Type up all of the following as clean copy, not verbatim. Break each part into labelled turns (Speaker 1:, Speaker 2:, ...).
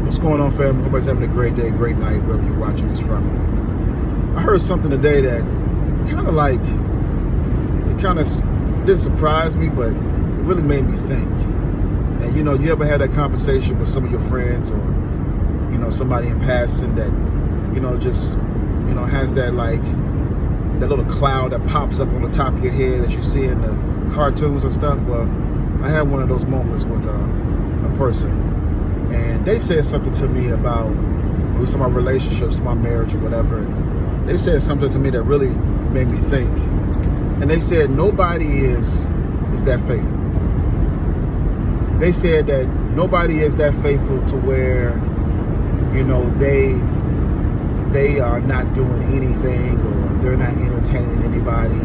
Speaker 1: What's going on, family? Hope everybody's having a great day, great night, wherever you're watching this from. I heard something today that didn't surprise me, but it really made me think. And you ever had that conversation with some of your friends or, somebody in passing that, just, has that that little cloud that pops up on the top of your head that you see in the cartoons and stuff? Well, I had one of those moments with a person, and they said something to me about, we were talking about relationships, my marriage or whatever. And they said something to me that really made me think. And they said nobody is that faithful. They said that nobody is that faithful to where, they are not doing anything or they're not entertaining anybody.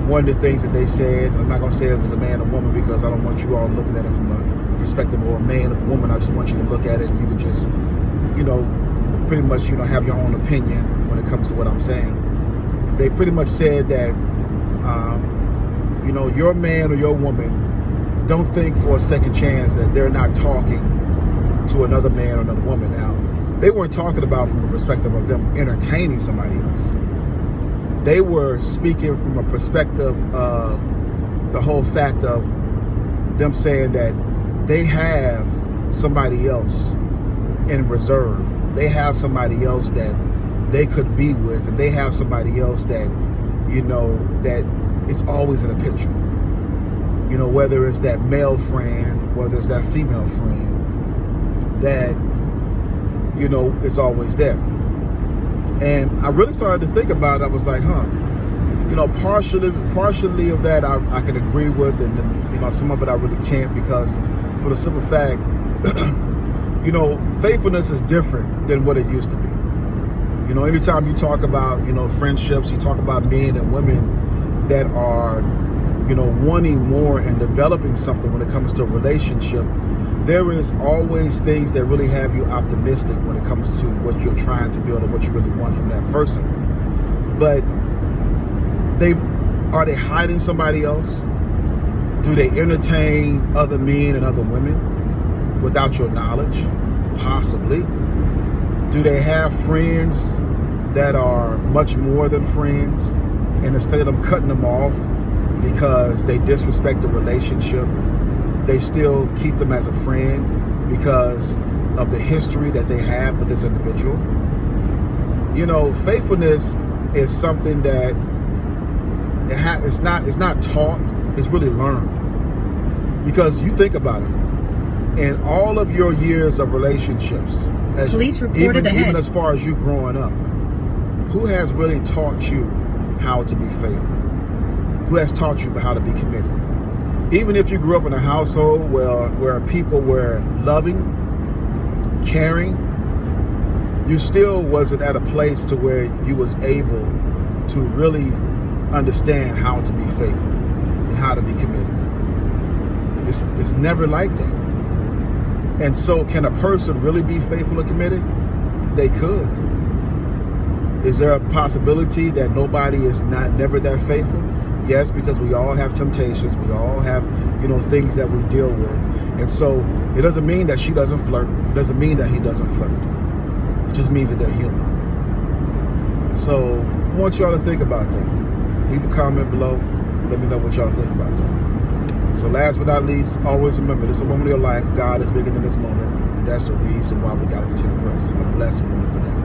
Speaker 1: One of the things that they said, I'm not going to say it was a man or woman because I don't want you all looking at it from a perspective of a man or a woman. I just want you to look at it and you can just, pretty much, have your own opinion when it comes to what I'm saying. They pretty much said that, your man or your woman, don't think for a second chance that they're not talking to another man or another woman. Now, they weren't talking about from a perspective of them entertaining somebody else. They were speaking from a perspective of the whole fact of them saying that they have somebody else in reserve. They have somebody else that they could be with, and they have somebody else that, that is always in a picture. Whether it's that male friend, whether it's that female friend, that, is always there. And I really started to think about it. I was like, partially of that I can agree with, and then, some of it I really can't, because for the simple fact, faithfulness is different than what it used to be. Anytime you talk about, friendships, you talk about men and women that are, wanting more and developing something when it comes to a relationship, there is always things that really have you optimistic when it comes to what you're trying to build or what you really want from that person. But are they hiding somebody else? Do they entertain other men and other women without your knowledge? Possibly. Do they have friends that are much more than friends, and instead of them cutting them off because they disrespect the relationship, they still keep them as a friend because of the history that they have with this individual? Faithfulness is something that it's not taught, it's really learned. Because you think about it, in all of your years of relationships,
Speaker 2: police reported ahead.
Speaker 1: Even as far as you growing up, who has really taught you how to be faithful? Who has taught you how to be committed? Even if you grew up in a household where people were loving, caring, you still wasn't at a place to where you was able to really understand how to be faithful and how to be committed. It's never like that. And so can a person really be faithful and committed? They could. Is there a possibility that nobody is never that faithful? Yes, because we all have temptations. We all have, things that we deal with. And so it doesn't mean that she doesn't flirt. It doesn't mean that he doesn't flirt. It just means that they're human. So I want y'all to think about that. Leave a comment below. Let me know what y'all think about that. So last but not least, always remember, this is a moment of your life. God is bigger than this moment. And that's the reason why we got to continue pressing. A blessed, wonderful day.